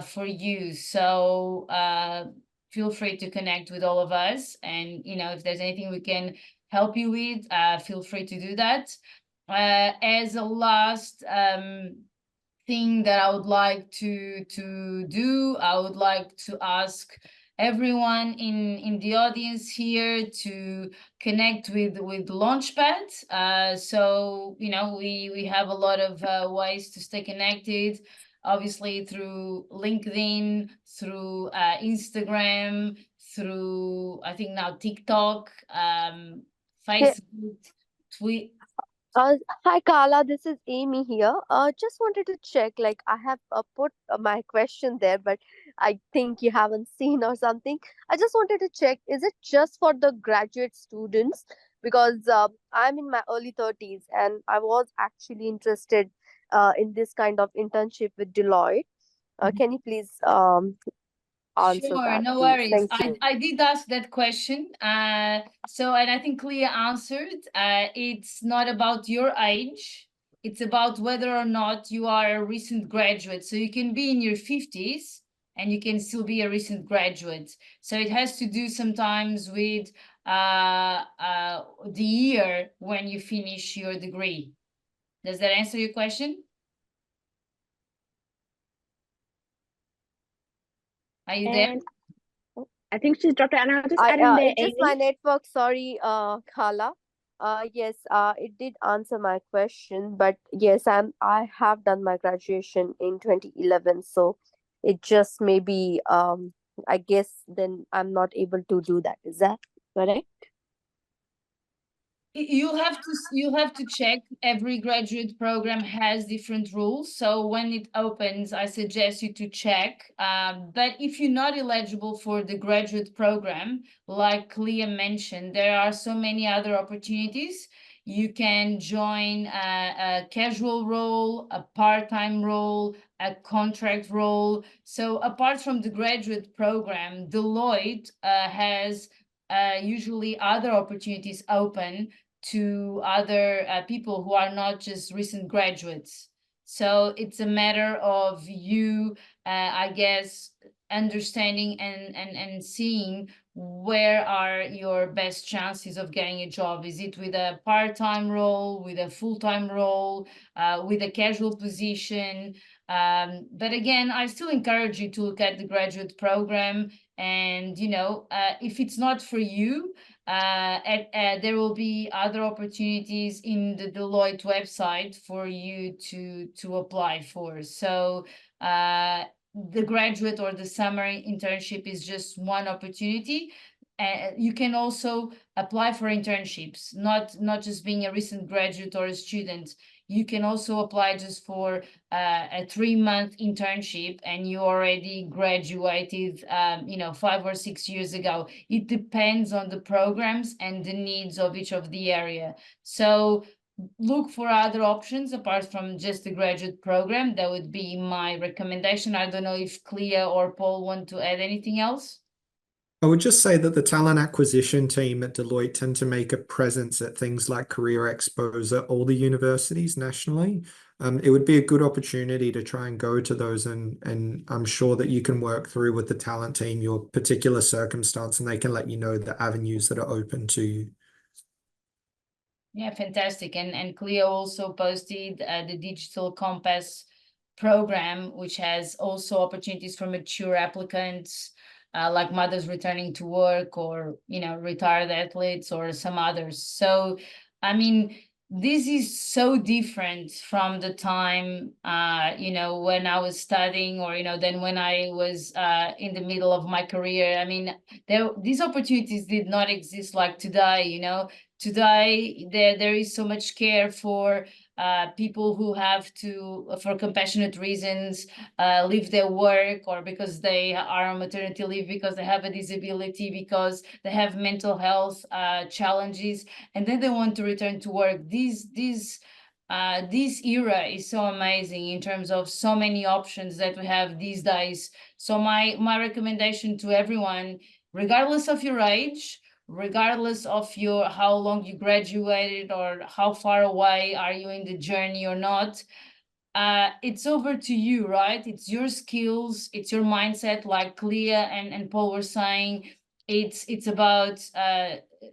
for you. So feel free to connect with all of us. And, if there's anything we can help you with, feel free to do that. As a last thing that I would like to do, I would like to ask everyone in the audience here to connect with Launchpad. So we have a lot of ways to stay connected, obviously through LinkedIn, through Instagram, through I think now TikTok, Facebook, tweet. Hi Carla, this is Amy here. Just wanted to check, like I have put my question there, but I think you haven't seen or something. I just wanted to check, is it just for the graduate students? Because I'm in my early 30s and I was actually interested in this kind of internship with Deloitte. Can you please answer Sure, that, no please? worries. Thank you. I did ask that question. And I think Clea answered. It's not about your age. It's about whether or not you are a recent graduate. So you can be in your 50s and you can still be a recent graduate. So it has to do sometimes with the year when you finish your degree. Does that answer your question? Are you there? And I think she's dropped out, and I'll just add in there, It's just Amy. my network. Sorry, Carla. Yes, it did answer my question, but yes, I have done my graduation in 2011, so it just maybe I guess then I'm not able to do that. Is that correct? You have to check. Every graduate program has different rules, so when it opens I suggest you to check, but if you're not eligible for the graduate program, like Leah mentioned, there are so many other opportunities. You can join a casual role, a part-time role, a contract role. So apart from the graduate program, Deloitte has usually other opportunities open to other people who are not just recent graduates. So it's a matter of you, I guess, understanding and seeing where are your best chances of getting a job. Is it with a part-time role, with a full-time role, with a casual position? But again, I still encourage you to look at the graduate program, and if it's not for you, there will be other opportunities in the Deloitte website for you to apply for. So the graduate or the summer internship is just one opportunity. You can also apply for internships, not just being a recent graduate or a student. You can also apply just for a 3-month internship, and you already graduated 5 or 6 years ago. It depends on the programs and the needs of each of the area. So look for other options apart from just the graduate program. That would be my recommendation. I don't know if Clea or Paul want to add anything else. I would just say that the talent acquisition team at Deloitte tend to make a presence at things like career expos at all the universities nationally. It would be a good opportunity to try and go to those, and I'm sure that you can work through with the talent team your particular circumstance, and they can let you know the avenues that are open to you. Yeah, fantastic. And Clea also posted the Digital Compass program, which has also opportunities for mature applicants, like mothers returning to work, or retired athletes, or some others. So I mean, this is so different from the time when I was studying, or then when I was in the middle of my career. I mean, these opportunities did not exist like today. Today there is so much care for people who have to, for compassionate reasons, leave their work, or because they are on maternity leave, because they have a disability, because they have mental health challenges, and then they want to return to work. This era is so amazing in terms of so many options that we have these days. So my recommendation to everyone, regardless of your age, regardless of how long you graduated, or how far away are you in the journey or not, it's over to you, right? It's your skills, it's your mindset, like Clea and Paul were saying. It's about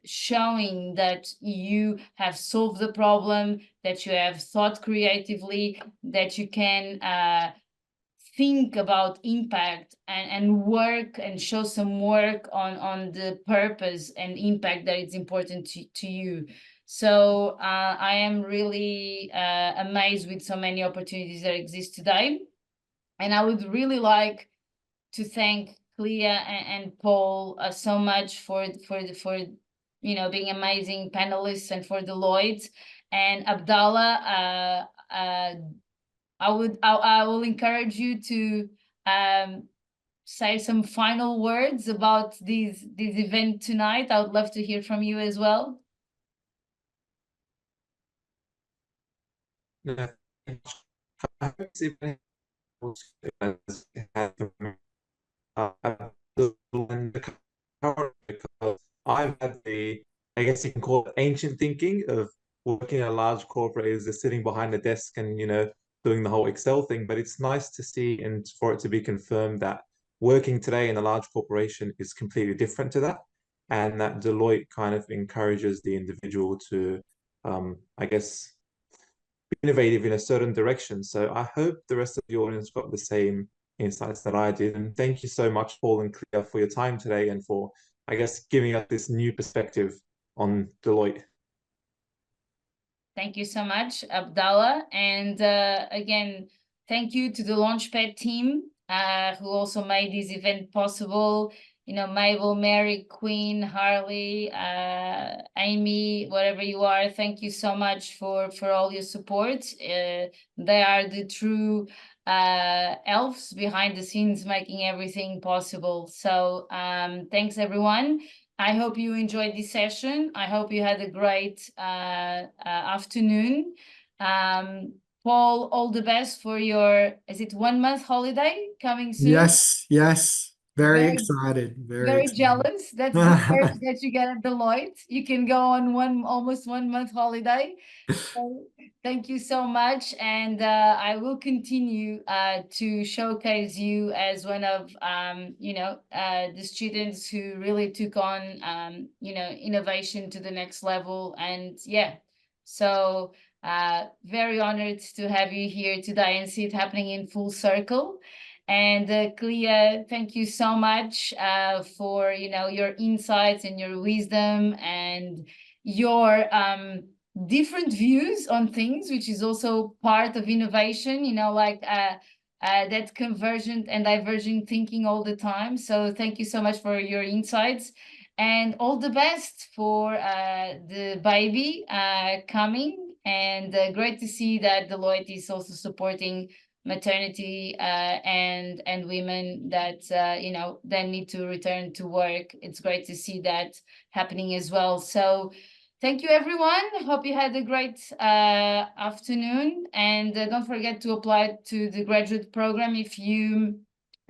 showing that you have solved the problem, that you have thought creatively, that you can think about impact, and work and show some work on the purpose and impact that is important to you. So I am really amazed with so many opportunities that exist today. And I would really like to thank Clea and Paul so much for being amazing panelists, and for Deloitte. And Abdallah, I will encourage you to say some final words about this event tonight. I would love to hear from you as well. Yeah. I hope this event because I've had I guess you can call it ancient thinking of working in a large corporate is just sitting behind a desk and, doing the whole Excel thing. But it's nice to see and for it to be confirmed that working today in a large corporation is completely different to that. and that Deloitte kind of encourages the individual to, I guess, be innovative in a certain direction. So I hope the rest of the audience got the same insights that I did. And thank you so much, Paul and Clea, for your time today and for, I guess, giving us this new perspective on Deloitte. Thank you so much, Abdallah. And again, thank you to the Launchpad team who also made this event possible. You know, Mabel, Mary, Queen, Harley, Amy, whatever you are, thank you so much for all your support. They are the true elves behind the scenes making everything possible. So thanks, everyone. I hope you enjoyed this session. I hope you had a great afternoon. Paul, all the best for your, is it 1 month holiday coming soon? Yes, yes. Very excited. Very excited. jealous. That's the perks that you get at Deloitte. You can go on almost 1 month holiday. So thank you so much, and I will continue to showcase you as one of the students who really took on innovation to the next level. And yeah, so very honored to have you here today and see it happening in full circle. And Clea, thank you so much for your insights and your wisdom and your different views on things, which is also part of innovation, that convergent and divergent thinking all the time. So thank you so much for your insights, and all the best for the baby coming. And great to see that Deloitte is also supporting maternity and women that then need to return to work. It's great to see that happening as well. So thank you, everyone. Hope you had a great afternoon. And don't forget to apply to the graduate program if you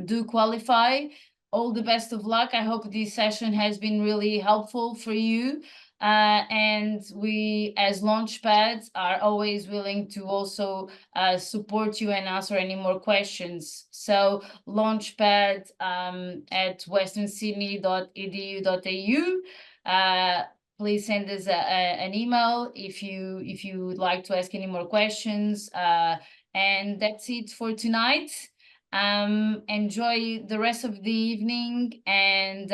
do qualify. All the best of luck. I hope this session has been really helpful for you. And we, as Launchpad, are always willing to also support you and answer any more questions. So Launchpad at westernsydney.edu.au. Please send us an email if you would like to ask any more questions. And that's it for tonight. Enjoy the rest of the evening, and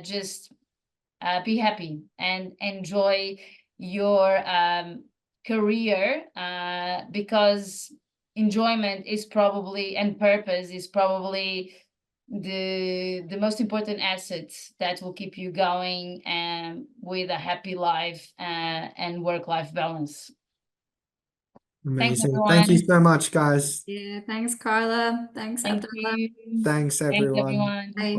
just be happy and enjoy your career, because enjoyment is probably, and purpose is probably the most important assets that will keep you going with a happy life and work-life balance. Thanks, Amazing. everyone. Thank you so much, guys. Yeah, thanks, Carla. Thanks, Thank Abdullah. you. Thanks, Thanks, everyone. everyone. Bye.